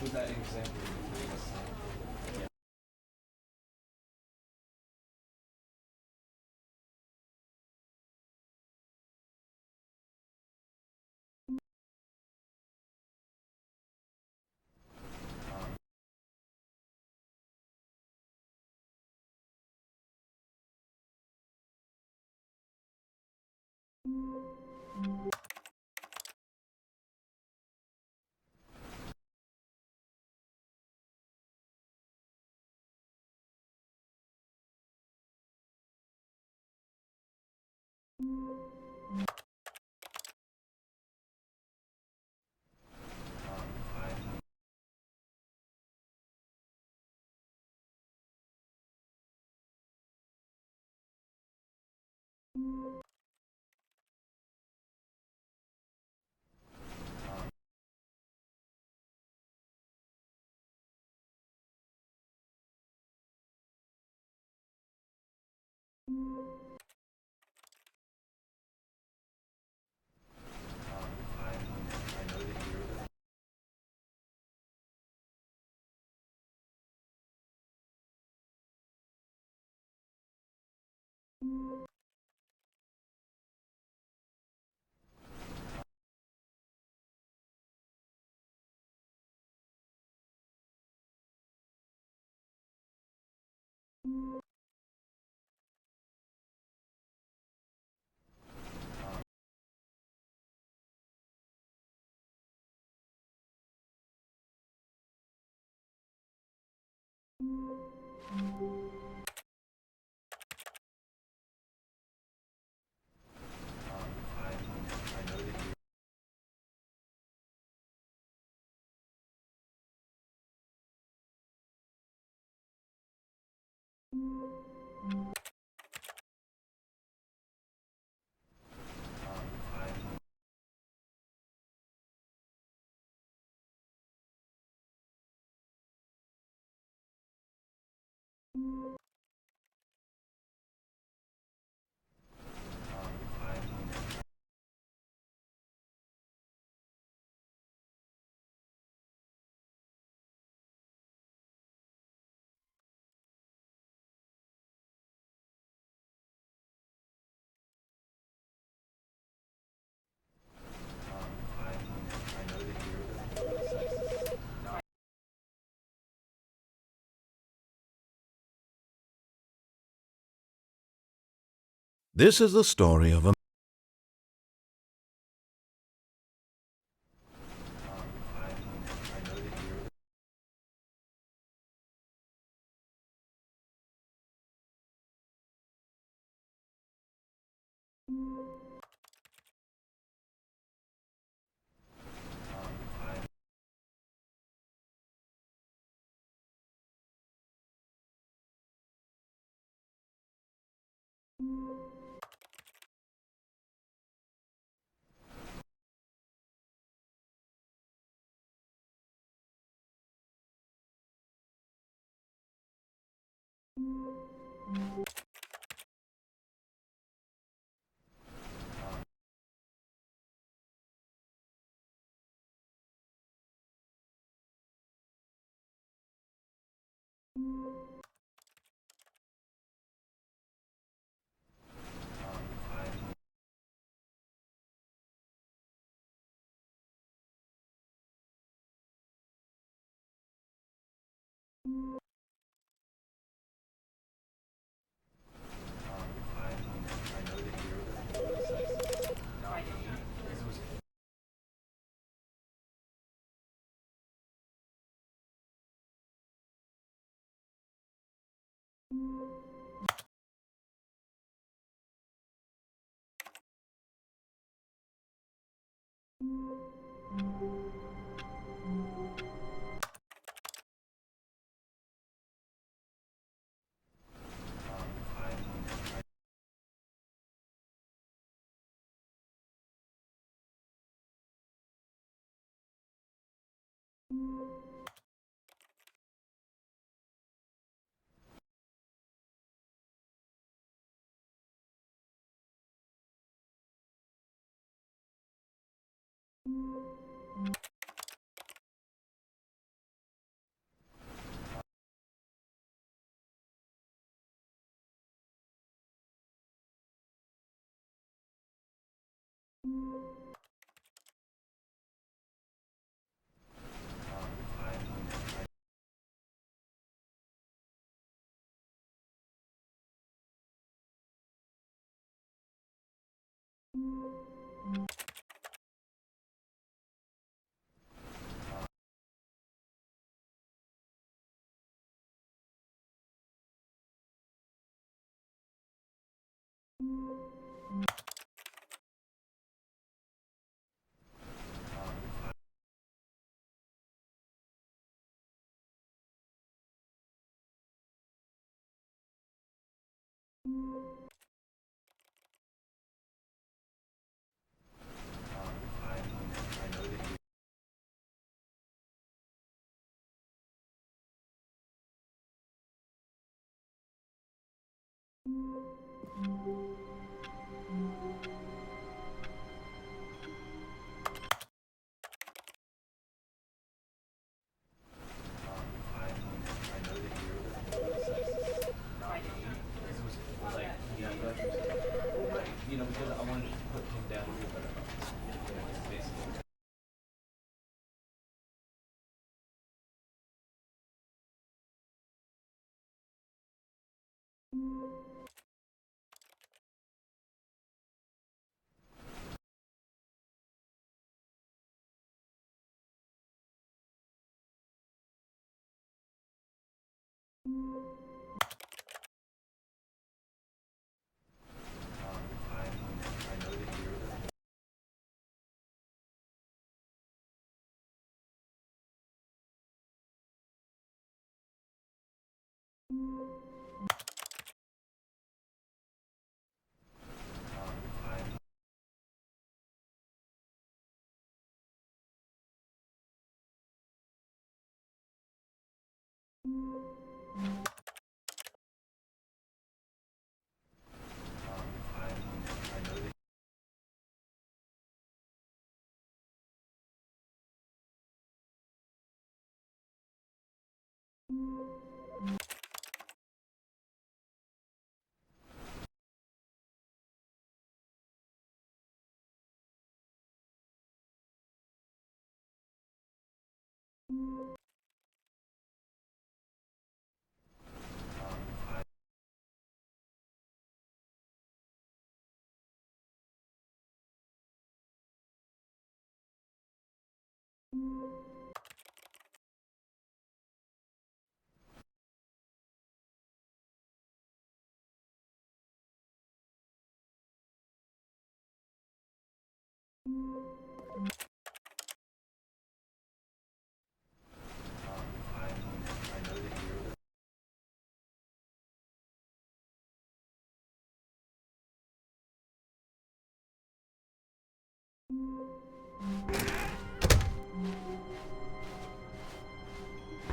Was that example you gave us? I know that you're the I know that you're I know that you're the sexist. No, This is the story of a I know that you're I know that you're the sexist. Not me. Because it was You know, because I wanted to put him down here, but basically.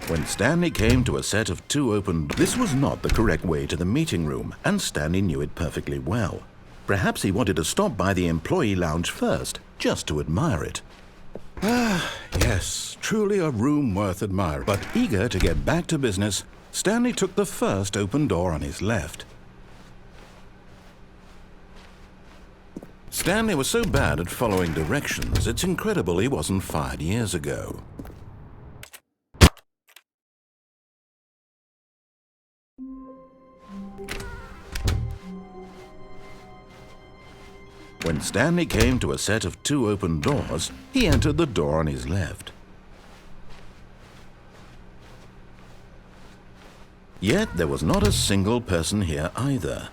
When Stanley came to a set of two open, this was not the correct way to the meeting room, and Stanley knew it perfectly well. Perhaps he wanted to stop by the employee lounge first, just to admire it. Ah, yes, truly a room worth admiring. But eager to get back to business, Stanley took the first open door on his left. Stanley was so bad at following directions, it's incredible he wasn't fired years ago. When Stanley came to a set of two open doors, he entered the door on his left. Yet there was not a single person here either.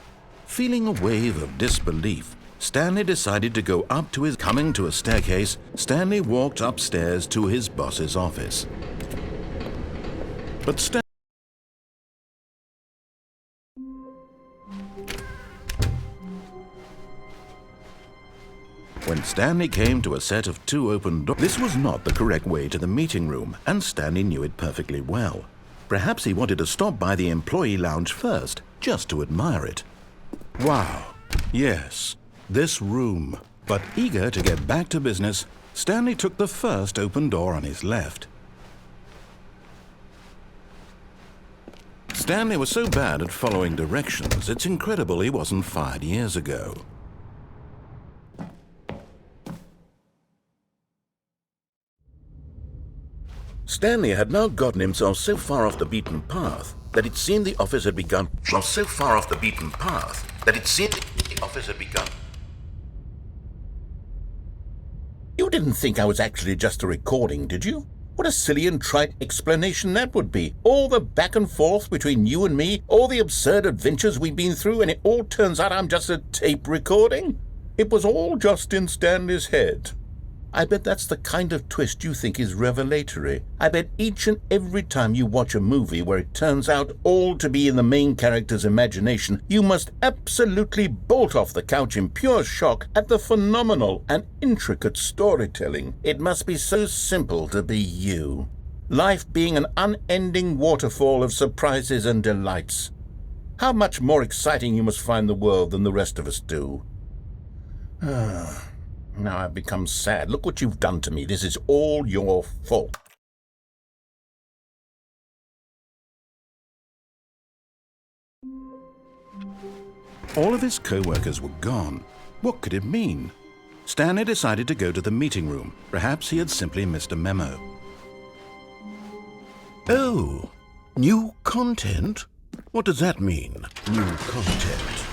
Feeling a wave of disbelief, Stanley decided to go up to his... Coming to a staircase, Stanley walked upstairs to his boss's office. But when Stanley came to a set of two open doors, this was not the correct way to the meeting room, and Stanley knew it perfectly well. Perhaps he wanted to stop by the employee lounge first, just to admire it. Wow, yes, this room. But eager to get back to business, Stanley took the first open door on his left. Stanley was so bad at following directions, it's incredible he wasn't fired years ago. Stanley had now gotten himself so far off the beaten path that it seemed the office had begun. You didn't think I was actually just a recording, did you? What a silly and trite explanation that would be. All the back and forth between you and me, all the absurd adventures we've been through, and it all turns out I'm just a tape recording? It was all just in Stanley's head. I bet that's the kind of twist you think is revelatory. I bet each and every time you watch a movie where it turns out all to be in the main character's imagination, you must absolutely bolt off the couch in pure shock at the phenomenal and intricate storytelling. It must be so simple to be you. Life being an unending waterfall of surprises and delights. How much more exciting you must find the world than the rest of us do. Now I've become sad. Look what you've done to me. This is all your fault. All of his co-workers were gone. What could it mean? Stanley decided to go to the meeting room. Perhaps he had simply missed a memo. Oh, new content? What does that mean, new content?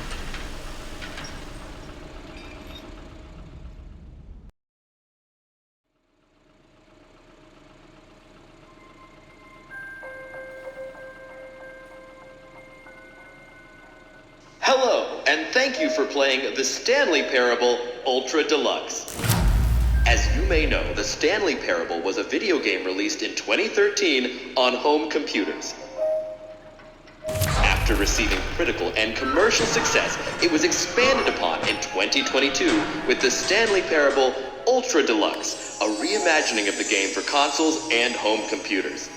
Hello, and thank you for playing the Stanley Parable Ultra Deluxe. As you may know, the Stanley Parable was a video game released in 2013 on home computers. After receiving critical and commercial success, it was expanded upon in 2022 with the Stanley Parable Ultra Deluxe, a reimagining of the game for consoles and home computers.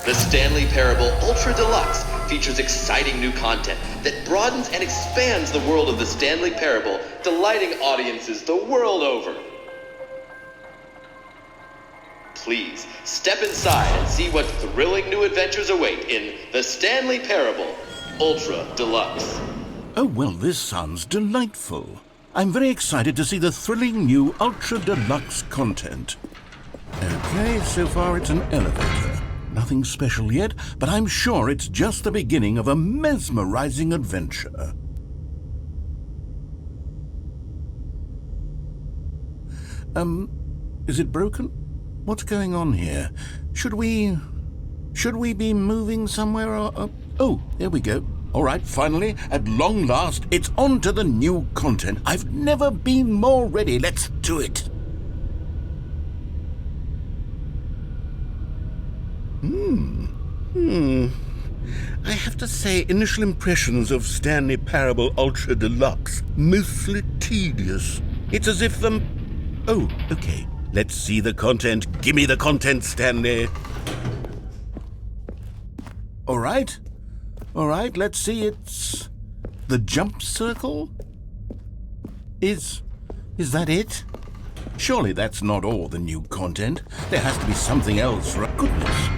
The Stanley Parable Ultra Deluxe features exciting new content that broadens and expands the world of the Stanley Parable, delighting audiences the world over. Please, step inside and see what thrilling new adventures await in the Stanley Parable Ultra Deluxe. Oh, well, this sounds delightful. I'm very excited to see the thrilling new Ultra Deluxe content. Okay, so far it's an elevator. Nothing special yet, but I'm sure it's just the beginning of a mesmerizing adventure. Is it broken? What's going on here? Should we be moving somewhere or... Oh, there we go. All right, finally, at long last, it's on to the new content. I've never been more ready. Let's do it. I have to say, initial impressions of Stanley Parable Ultra Deluxe, mostly tedious. It's as if the... Oh, okay. Let's see the content. Give me the content, Stanley. All right, let's see. It's the jump circle? Is that it? Surely that's not all the new content. There has to be something else, right? Goodness.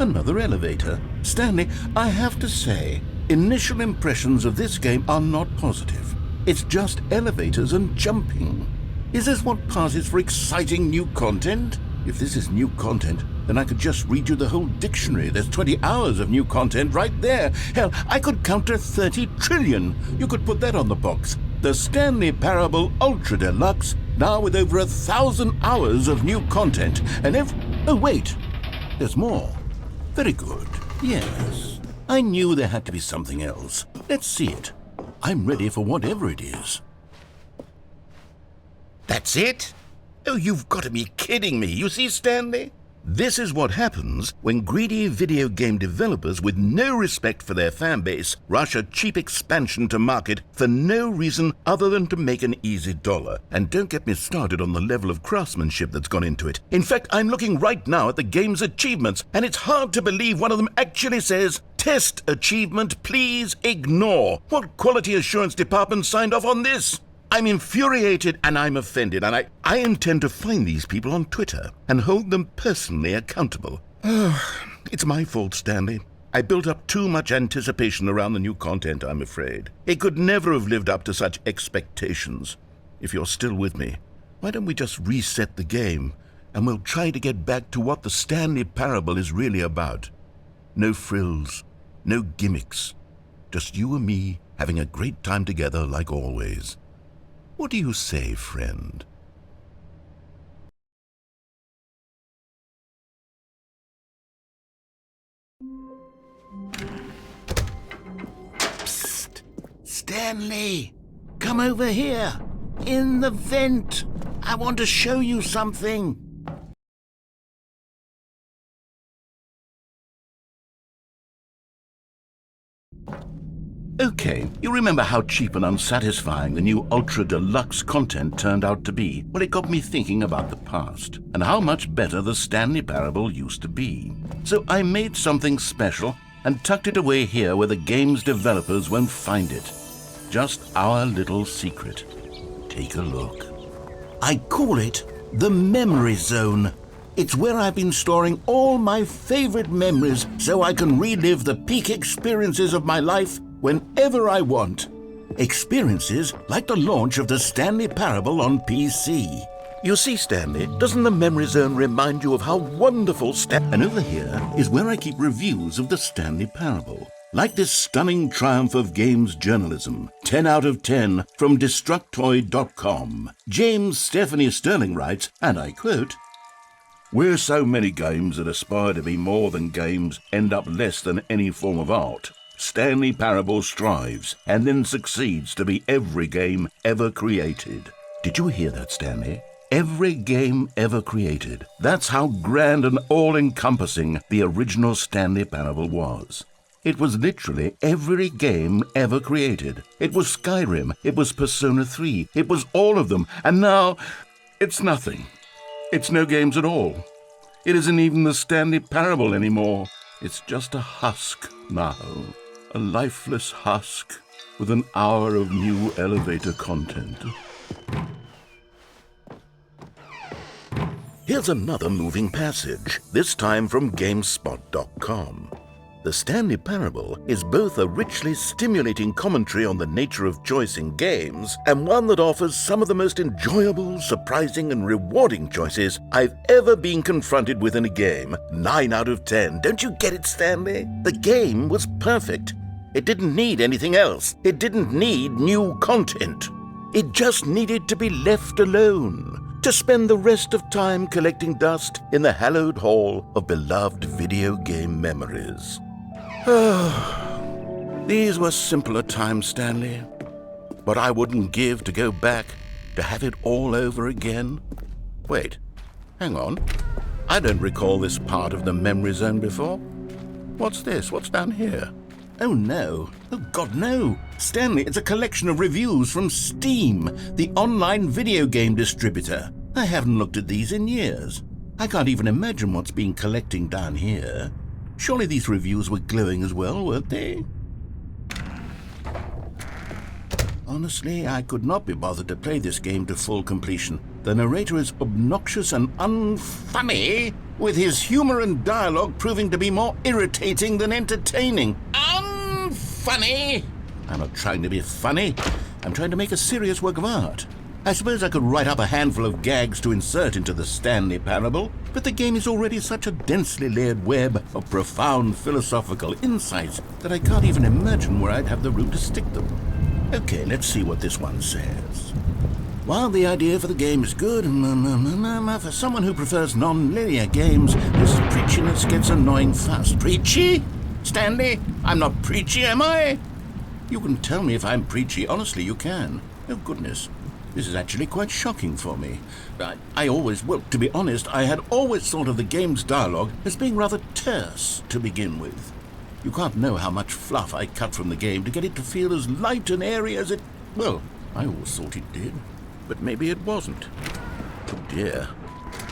Another elevator. Stanley, I have to say, initial impressions of this game are not positive. It's just elevators and jumping. Is this what passes for exciting new content? If this is new content, then I could just read you the whole dictionary. There's 20 hours of new content right there. Hell, I could count to 30 trillion. You could put that on the box. The Stanley Parable Ultra Deluxe, now with over 1,000 hours of new content. And oh, wait. There's more. Very good. Yes. I knew there had to be something else. Let's see it. I'm ready for whatever it is. That's it? Oh, you've got to be kidding me. You see, Stanley? This is what happens when greedy video game developers with no respect for their fan base rush a cheap expansion to market for no reason other than to make an easy dollar. And don't get me started on the level of craftsmanship that's gone into it. In fact, I'm looking right now at the game's achievements, and it's hard to believe one of them actually says, "Test achievement, please ignore." What quality assurance department signed off on this? I'm infuriated and I'm offended, and I intend to find these people on Twitter and hold them personally accountable. It's my fault, Stanley. I built up too much anticipation around the new content, I'm afraid. It could never have lived up to such expectations. If you're still with me, why don't we just reset the game and we'll try to get back to what the Stanley Parable is really about. No frills, no gimmicks, just you and me having a great time together like always. What do you say, friend? Psst! Stanley! Come over here! In the vent! I want to show you something! Okay, you remember how cheap and unsatisfying the new Ultra Deluxe content turned out to be? Well, it got me thinking about the past, and how much better the Stanley Parable used to be. So I made something special and tucked it away here where the game's developers won't find it. Just our little secret. Take a look. I call it the Memory Zone. It's where I've been storing all my favorite memories so I can relive the peak experiences of my life whenever I want. Experiences like the launch of the Stanley Parable on PC. You see, Stanley, doesn't the Memory Zone remind you of how wonderful And over here is where I keep reviews of the Stanley Parable. Like this stunning triumph of games journalism, 10 out of 10 from Destructoid.com. James Stephanie Sterling writes, and I quote, "Where so many games that aspire to be more than games end up less than any form of art, Stanley Parable strives and then succeeds to be every game ever created." Did you hear that, Stanley? Every game ever created. That's how grand and all-encompassing the original Stanley Parable was. It was literally every game ever created. It was Skyrim, it was Persona 3, it was all of them, and now it's nothing. It's no games at all. It isn't even the Stanley Parable anymore. It's just a husk now. A lifeless husk with an hour of new elevator content. Here's another moving passage, this time from GameSpot.com. The Stanley Parable is both a richly stimulating commentary on the nature of choice in games and one that offers some of the most enjoyable, surprising, and rewarding choices I've ever been confronted with in a game. 9 out of 10. Don't you get it, Stanley? The game was perfect. It didn't need anything else. It didn't need new content. It just needed to be left alone, to spend the rest of time collecting dust in the hallowed hall of beloved video game memories. These were simpler times, Stanley, but I wouldn't give to go back to have it all over again. Wait, hang on. I don't recall this part of the Memory Zone before. What's this? What's down here? Oh no. Oh God, no. Stanley, it's a collection of reviews from Steam, the online video game distributor. I haven't looked at these in years. I can't even imagine what's been collecting down here. Surely these reviews were glowing as well, weren't they? Honestly, I could not be bothered to play this game to full completion. The narrator is obnoxious and unfunny, with his humor and dialogue proving to be more irritating than entertaining. Unfunny! I'm not trying to be funny. I'm trying to make a serious work of art. I suppose I could write up a handful of gags to insert into the Stanley Parable, but the game is already such a densely layered web of profound philosophical insights that I can't even imagine where I'd have the room to stick them. Okay, let's see what this one says. While the idea for the game is good, for someone who prefers non-linear games, this preachiness gets annoying fast. Preachy? Stanley, I'm not preachy, am I? You can tell me if I'm preachy. Honestly, you can. Oh, goodness. This is actually quite shocking for me. To be honest, I had always thought of the game's dialogue as being rather terse to begin with. You can't know how much fluff I cut from the game to get it to feel as light and airy as it... Well, I always thought it did, but maybe it wasn't. Oh dear,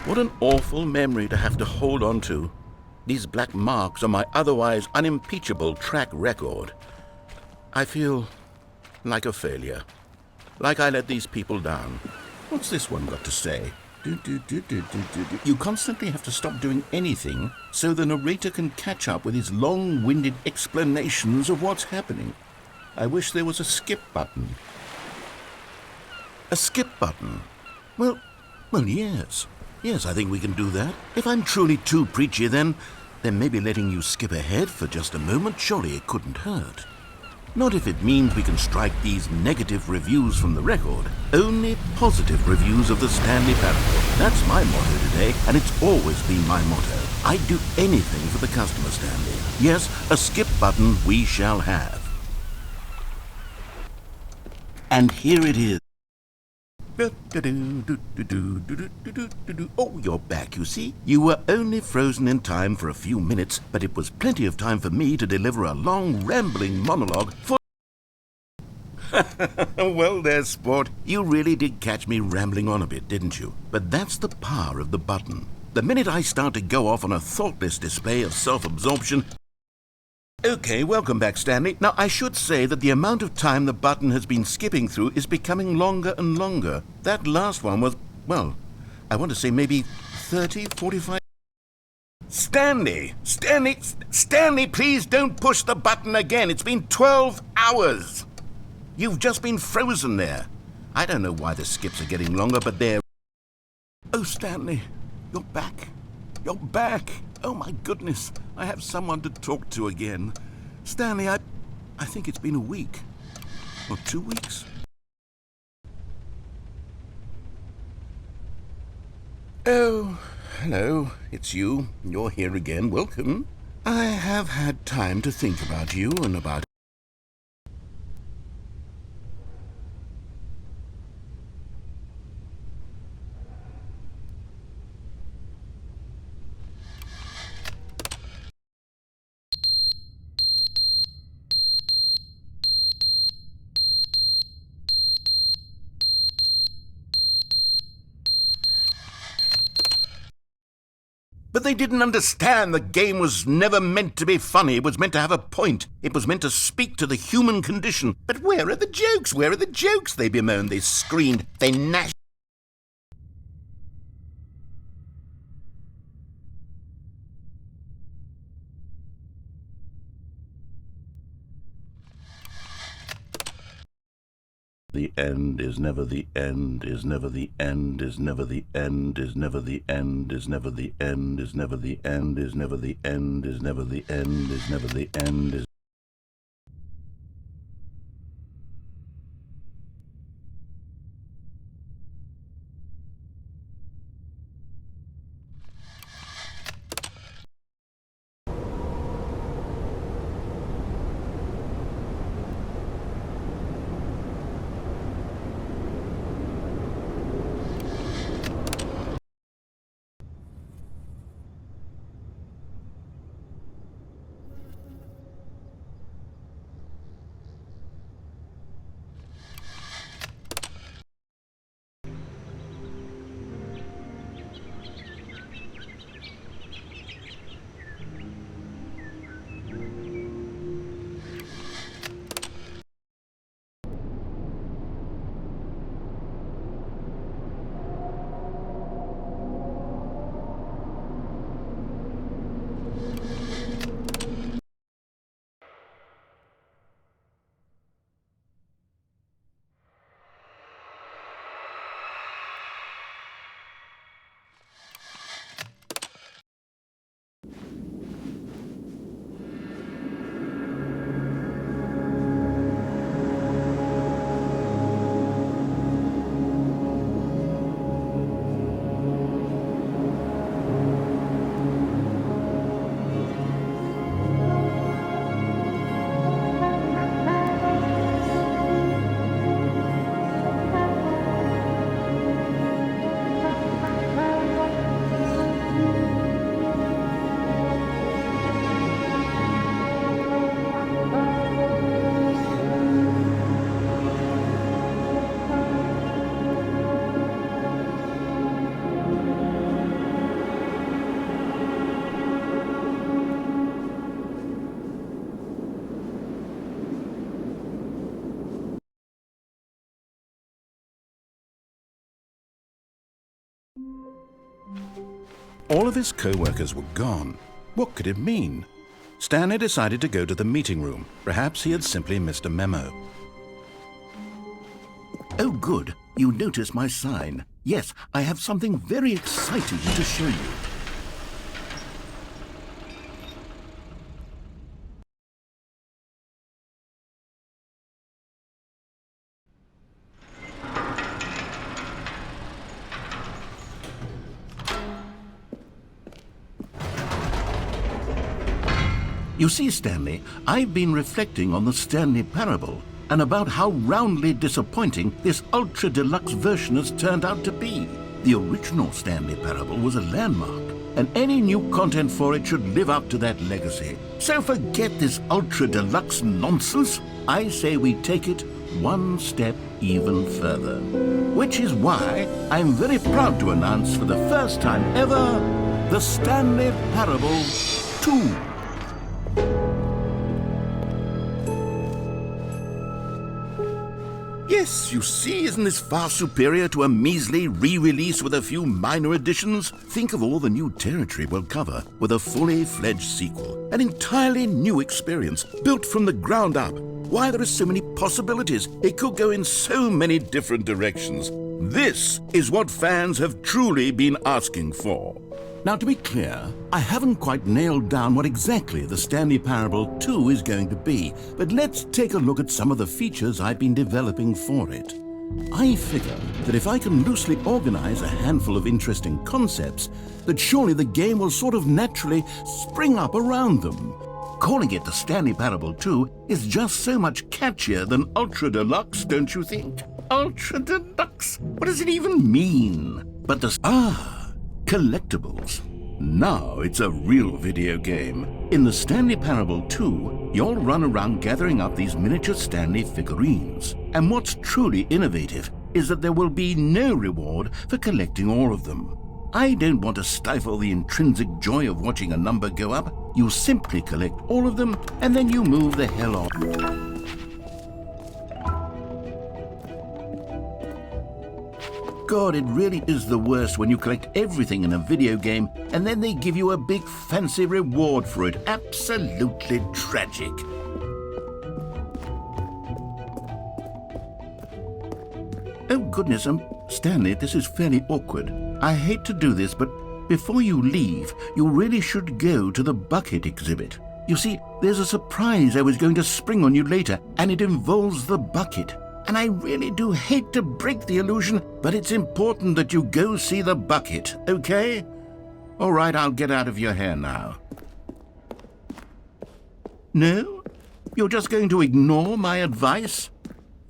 what an awful memory to have to hold on to. These black marks on my otherwise unimpeachable track record. I feel like a failure. Like I let these people down. What's this one got to say? You constantly have to stop doing anything so the narrator can catch up with his long-winded explanations of what's happening. I wish there was a skip button. A skip button? Well, yes. Yes, I think we can do that. If I'm truly too preachy, then maybe letting you skip ahead for just a moment, surely it couldn't hurt. Not if it means we can strike these negative reviews from the record. Only positive reviews of the Stanley Parable. That's my motto today, and it's always been my motto. I'd do anything for the customer, Stanley. Yes, a skip button we shall have. And here it is. Oh, you're back, you see. You were only frozen in time for a few minutes, but it was plenty of time for me to deliver a long, rambling monologue for... Well, there, sport. You really did catch me rambling on a bit, didn't you? But that's the power of the button. The minute I start to go off on a thoughtless display of self-absorption... Okay, welcome back, Stanley. Now, I should say that the amount of time the button has been skipping through is becoming longer and longer. That last one was, well, I want to say maybe 30, 45... Stanley! Stanley, please don't push the button again. It's been 12 hours. You've just been frozen there. I don't know why the skips are getting longer, but they're... Oh, Stanley, you're back. You're back. Oh, my goodness. I have someone to talk to again. Stanley, I think it's been a week. Or 2 weeks. Oh, hello. It's you. You're here again. Welcome. I have had time to think about you and about... But they didn't understand the game was never meant to be funny. It was meant to have a point. It was meant to speak to the human condition. But where are the jokes? Where are the jokes? They bemoaned, they screamed, they gnashed. The end is never the end, is never the end, is never the end, is never the end, is never the end, is never the end, is never the end, is never the end, is never the end, is... All of his co-workers were gone. What could it mean? Stanley decided to go to the meeting room. Perhaps he had simply missed a memo. Oh, good. You noticed my sign. Yes, I have something very exciting to show you. You see, Stanley, I've been reflecting on the Stanley Parable and about how roundly disappointing this Ultra Deluxe version has turned out to be. The original Stanley Parable was a landmark, and any new content for it should live up to that legacy. So forget this Ultra Deluxe nonsense. I say we take it one step even further. Which is why I'm very proud to announce for the first time ever, the Stanley Parable 2. Yes, you see, isn't this far superior to a measly re-release with a few minor additions? Think of all the new territory we'll cover with a fully fledged sequel. An entirely new experience, built from the ground up. Why, there are so many possibilities. It could go in so many different directions. This is what fans have truly been asking for. Now, to be clear, I haven't quite nailed down what exactly the Stanley Parable 2 is going to be, but let's take a look at some of the features I've been developing for it. I figure that if I can loosely organize a handful of interesting concepts, that surely the game will sort of naturally spring up around them. Calling it the Stanley Parable 2 is just so much catchier than Ultra Deluxe, don't you think? Ultra Deluxe? What does it even mean? But collectibles. Now it's a real video game. In the Stanley Parable 2, you'll run around gathering up these miniature Stanley figurines. And what's truly innovative is that there will be no reward for collecting all of them. I don't want to stifle the intrinsic joy of watching a number go up. You simply collect all of them, and then you move the hell on. God, it really is the worst when you collect everything in a video game and then they give you a big fancy reward for it. Absolutely tragic. Oh goodness, Stanley, this is fairly awkward. I hate to do this, but before you leave, you really should go to the bucket exhibit. You see, there's a surprise I was going to spring on you later, and it involves the bucket. And I really do hate to break the illusion, but it's important that you go see the bucket, okay? All right, I'll get out of your hair now. No? You're just going to ignore my advice?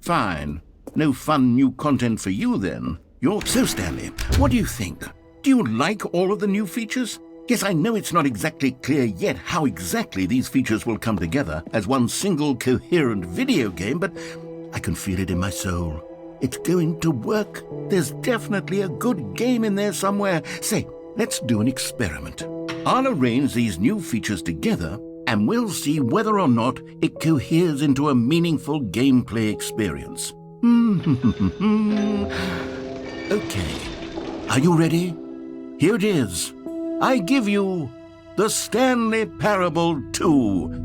Fine. No fun new content for you, then. So, Stanley, what do you think? Do you like all of the new features? Yes, I know it's not exactly clear yet how exactly these features will come together as one single coherent video game, but I can feel it in my soul. It's going to work. There's definitely a good game in there somewhere. Say, let's do an experiment. I'll arrange these new features together, and we'll see whether or not it coheres into a meaningful gameplay experience. Okay. Are you ready? Here it is. I give you the Stanley Parable 2.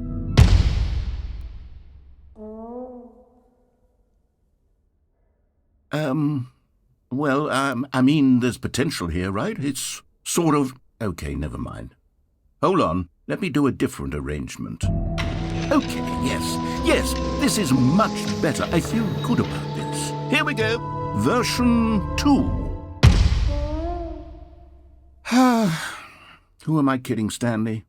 I mean, there's potential here, right? It's sort of... Okay, never mind. Hold on, let me do a different arrangement. Okay, yes, this is much better. I feel good about this. Here we go. Version 2. Who am I kidding, Stanley?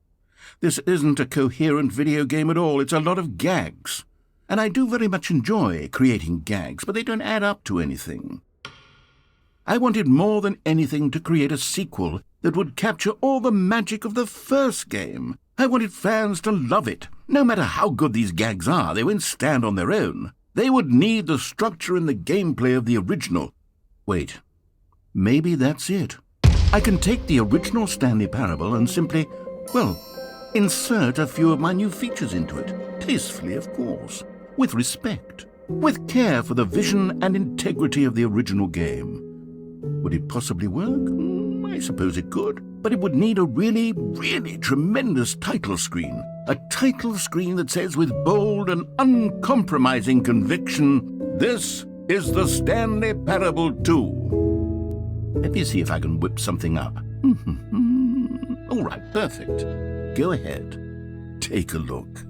This isn't a coherent video game at all. It's a lot of gags. And I do very much enjoy creating gags, but they don't add up to anything. I wanted more than anything to create a sequel that would capture all the magic of the first game. I wanted fans to love it. No matter how good these gags are, they won't stand on their own. They would need the structure and the gameplay of the original. Wait, maybe that's it. I can take the original Stanley Parable and simply, insert a few of my new features into it. Tastefully, of course. With respect. With care for the vision and integrity of the original game. Would it possibly work? I suppose it could. But it would need a really, really tremendous title screen. A title screen that says with bold and uncompromising conviction, "This is the Stanley Parable 2." Let me see if I can whip something up. All right, perfect. Go ahead. Take a look.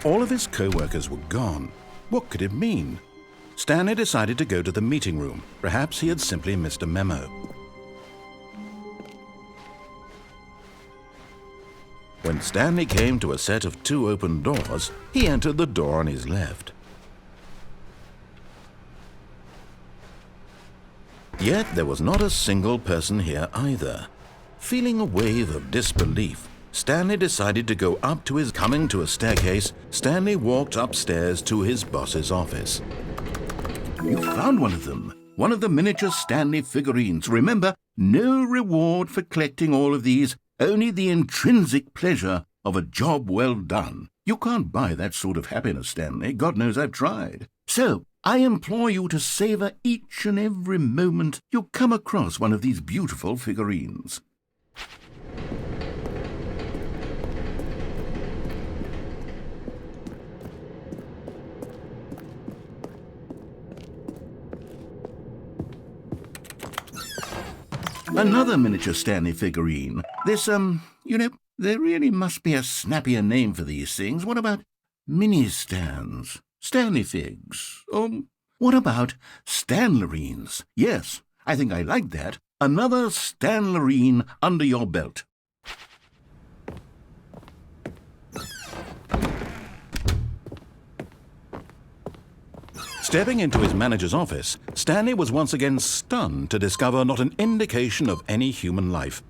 All of his co-workers were gone. What could it mean? Stanley decided to go to the meeting room. Perhaps he had simply missed a memo. When Stanley came to a set of 2 open doors, he entered the door on his left. Yet there was not a single person here either. Feeling a wave of disbelief, Stanley decided to go up to his... Coming to a staircase, Stanley walked upstairs to his boss's office. You found one of them. One of the miniature Stanley figurines. Remember, no reward for collecting all of these, only the intrinsic pleasure of a job well done. You can't buy that sort of happiness, Stanley. God knows I've tried. So, I implore you to savor each and every moment you come across one of these beautiful figurines. Another miniature Stanley figurine. This, there really must be a snappier name for these things. What about mini-stands? Stanley figs? Or what about Stanlerines? Yes, I think I like that. Another Stanlerine under your belt. Stepping into his manager's office, Stanley was once again stunned to discover not an indication of any human life.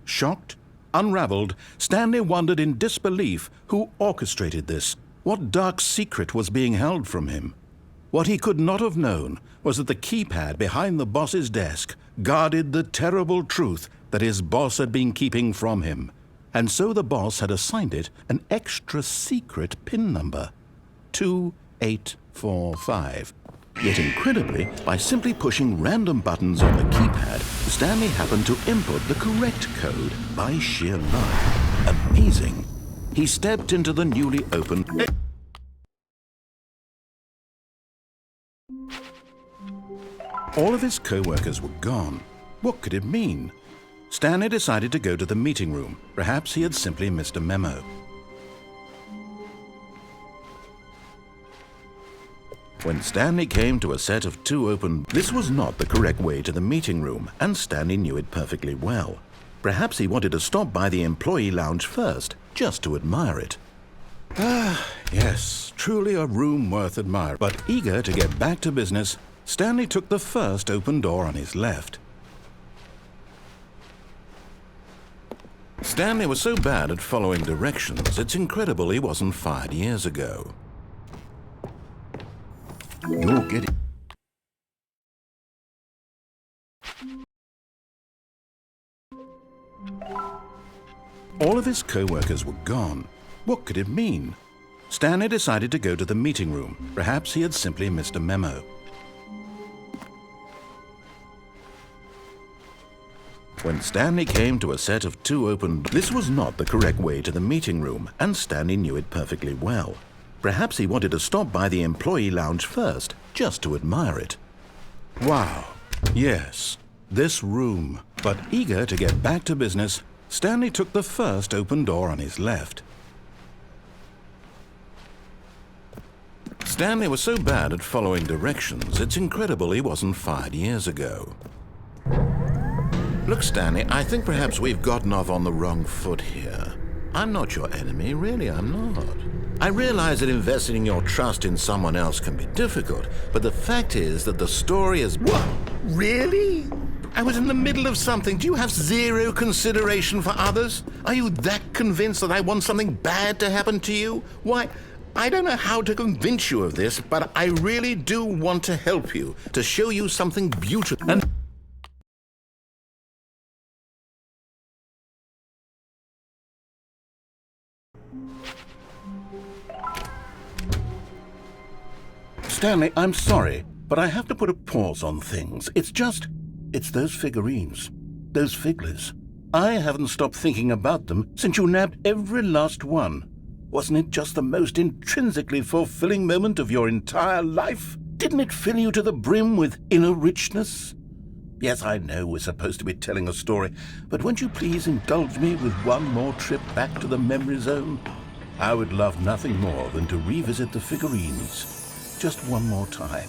Shocked, unraveled, Stanley wondered in disbelief who orchestrated this. What dark secret was being held from him? What he could not have known was that the keypad behind the boss's desk guarded the terrible truth that his boss had been keeping from him. And so the boss had assigned it an extra secret PIN number, 2845. Yet incredibly, by simply pushing random buttons on the keypad, Stanley happened to input the correct code by sheer luck. Amazing. He stepped into the newly opened... All of his co-workers were gone. What could it mean? Stanley decided to go to the meeting room. Perhaps he had simply missed a memo. When Stanley came to a set of two open... This was not the correct way to the meeting room, and Stanley knew it perfectly well. Perhaps he wanted to stop by the employee lounge first, just to admire it. Ah, yes, truly a room worth admiring. But eager to get back to business, Stanley took the first open door on his left. Stanley was so bad at following directions, it's incredible he wasn't fired years ago. You're getting... All of his co-workers were gone. What could it mean? Stanley decided to go to the meeting room. Perhaps he had simply missed a memo. When Stanley came to a set of two open... This was not the correct way to the meeting room, and Stanley knew it perfectly well. Perhaps he wanted to stop by the employee lounge first, just to admire it. Wow, yes, this room. But eager to get back to business, Stanley took the first open door on his left. Stanley was so bad at following directions, it's incredible he wasn't fired years ago. Look, Stanley, I think perhaps we've gotten off on the wrong foot here. I'm not your enemy, really, I'm not. I realize that investing your trust in someone else can be difficult, but the fact is that the story is... What? Really? I was in the middle of something. Do you have zero consideration for others? Are you that convinced that I want something bad to happen to you? Why, I don't know how to convince you of this, but I really do want to help you, to show you something beautiful. And Stanley, I'm sorry, but I have to put a pause on things. It's those figurines, those figglers. I haven't stopped thinking about them since you nabbed every last one. Wasn't it just the most intrinsically fulfilling moment of your entire life? Didn't it fill you to the brim with inner richness? Yes, I know we're supposed to be telling a story, but won't you please indulge me with one more trip back to the memory zone? I would love nothing more than to revisit the figurines. Just one more time.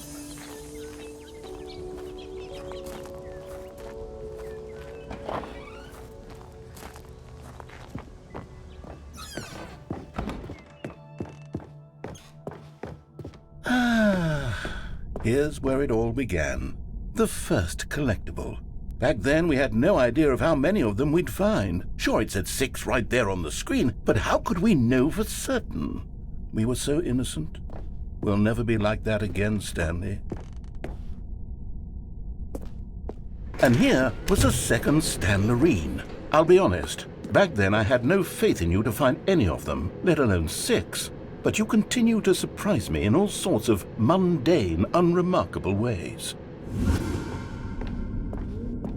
Here's where it all began. The first collectible. Back then, we had no idea of how many of them we'd find. Sure, it said 6 right there on the screen, but how could we know for certain? We were so innocent. We'll never be like that again, Stanley. And here was a second Stanlerine. I'll be honest, back then I had no faith in you to find any of them, let alone 6. But you continue to surprise me in all sorts of mundane, unremarkable ways.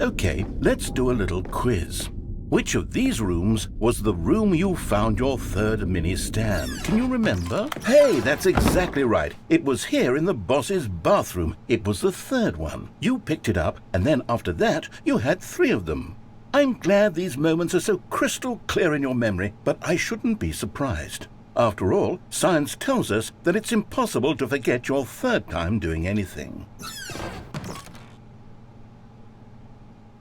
Okay, let's do a little quiz. Which of these rooms was the room you found your third mini Stan? Can you remember? Hey, that's exactly right. It was here in the boss's bathroom. It was the third one. You picked it up, and then after that, you had 3 of them. I'm glad these moments are so crystal clear in your memory, but I shouldn't be surprised. After all, science tells us that it's impossible to forget your third time doing anything.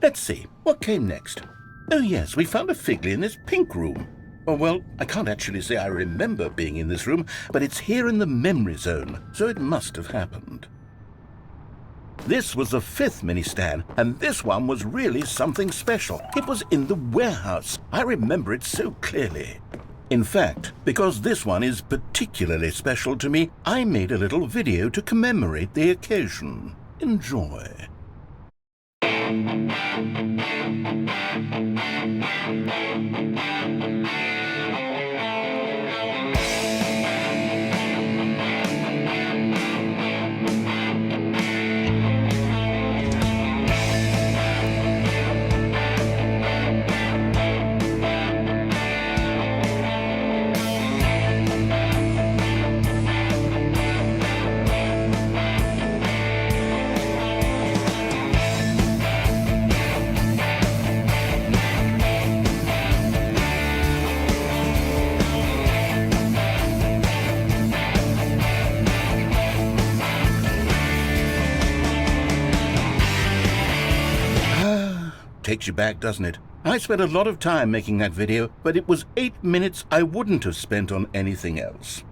Let's see, what came next? Oh yes, we found a Figley in this pink room. Oh well, I can't actually say I remember being in this room, but it's here in the memory zone, so it must have happened. This was the 5th mini Stan, and this one was really something special. It was in the warehouse. I remember it so clearly. In fact, because this one is particularly special to me, I made a little video to commemorate the occasion. Enjoy. Takes you back, doesn't it? I spent a lot of time making that video, but it was 8 minutes I wouldn't have spent on anything else.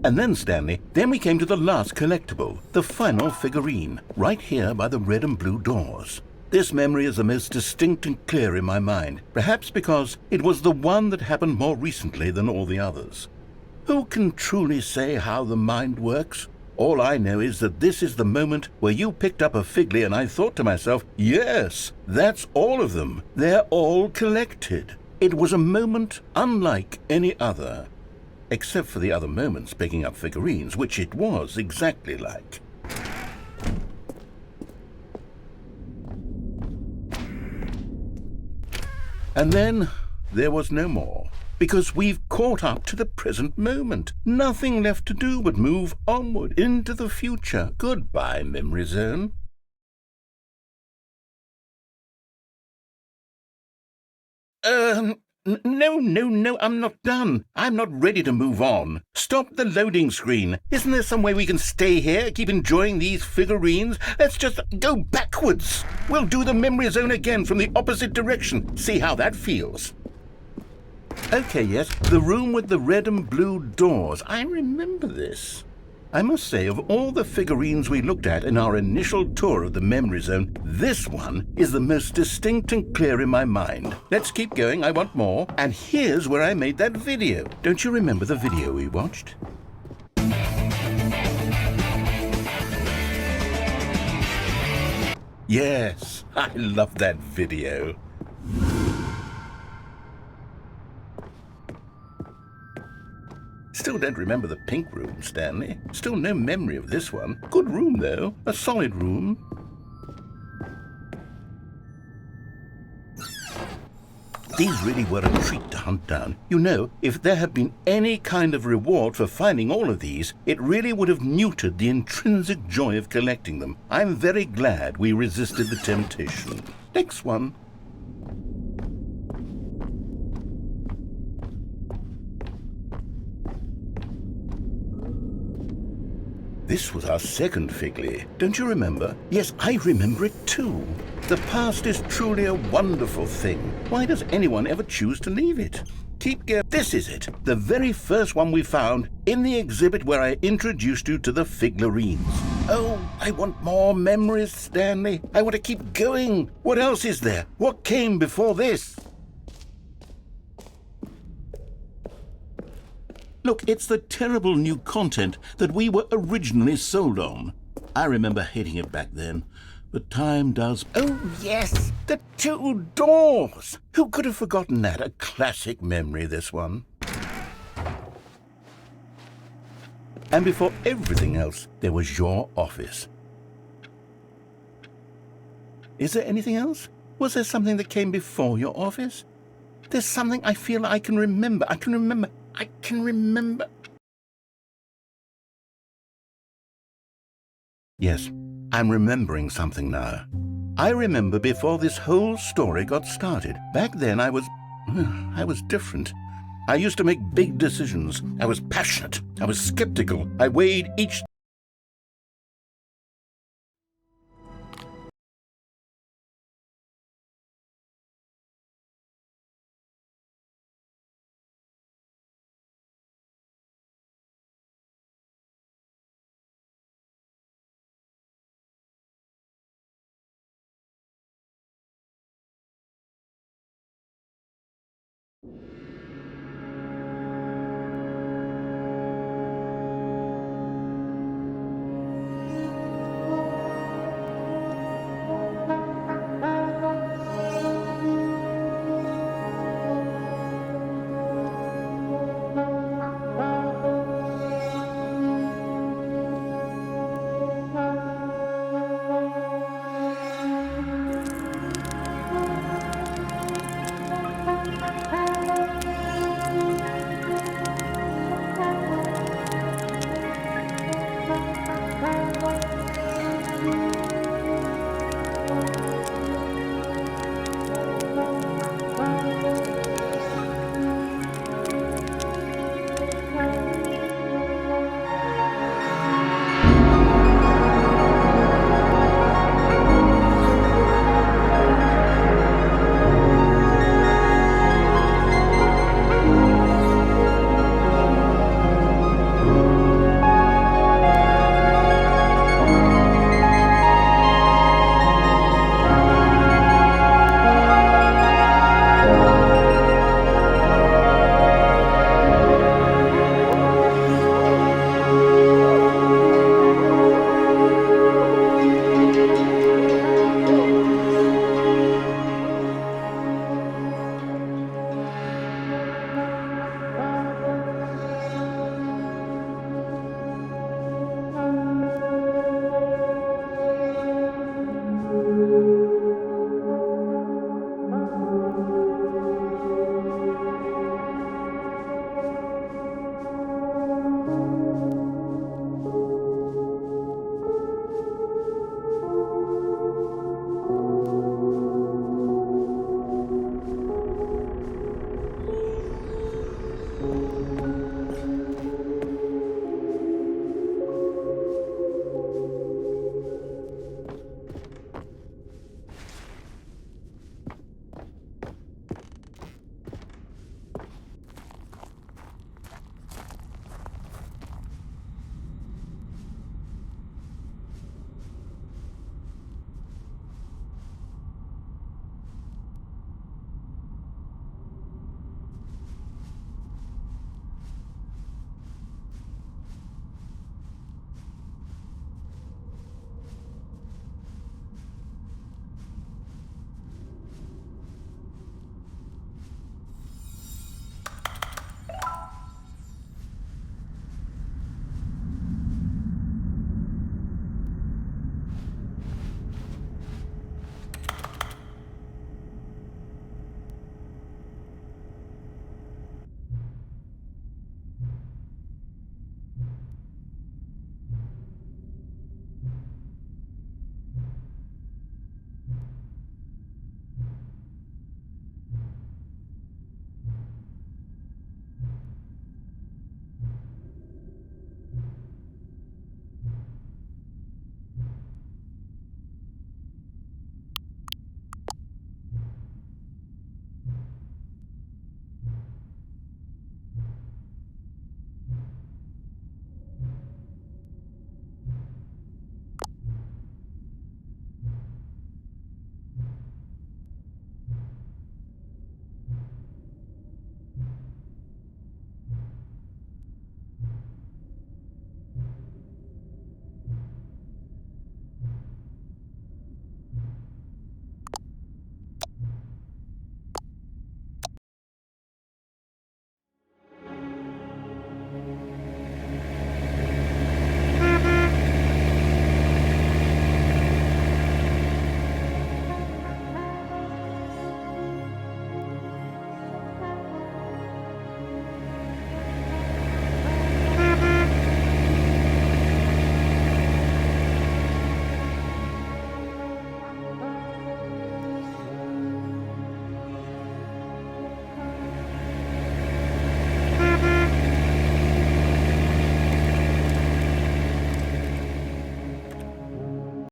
And then, Stanley, then we came to the last collectible, the final figurine, right here by the red and blue doors. This memory is the most distinct and clear in my mind, perhaps because it was the one that happened more recently than all the others. Who can truly say how the mind works? All I know is that this is the moment where you picked up a Figley and I thought to myself, yes, that's all of them. They're all collected. It was a moment unlike any other. Except for the other moments picking up figurines, which it was exactly like. And then there was no more. Because we've caught up to the present moment. Nothing left to do but move onward into the future. Goodbye, memory zone. No, I'm not done. I'm not ready to move on. Stop the loading screen. Isn't there some way we can stay here, keep enjoying these figurines? Let's just go backwards. We'll do the memory zone again from the opposite direction. See how that feels. Okay, yes, the room with the red and blue doors. I remember this. I must say, of all the figurines we looked at in our initial tour of the memory zone, this one is the most distinct and clear in my mind. Let's keep going, I want more. And here's where I made that video. Don't you remember the video we watched? Yes, I love that video. Still don't remember the pink room, Stanley. Still no memory of this one. Good room, though. A solid room. These really were a treat to hunt down. You know, if there had been any kind of reward for finding all of these, it really would have neutered the intrinsic joy of collecting them. I'm very glad we resisted the temptation. Next one. This was our second Figley. Don't you remember? Yes, I remember it too. The past is truly a wonderful thing. Why does anyone ever choose to leave it? Keep going. This is it. The very first one we found in the exhibit where I introduced you to the figurines. Oh, I want more memories, Stanley. I want to keep going. What else is there? What came before this? Look, it's the terrible new content that we were originally sold on. I remember hating it back then, but time does... Oh, yes, the 2 doors! Who could have forgotten that? A classic memory, this one. And before everything else, there was your office. Is there anything else? Was there something that came before your office? There's something I feel I can remember. I can remember. Yes, I'm remembering something now. I remember before this whole story got started. Back then I was different. I used to make big decisions. I was passionate. I was skeptical. I weighed each...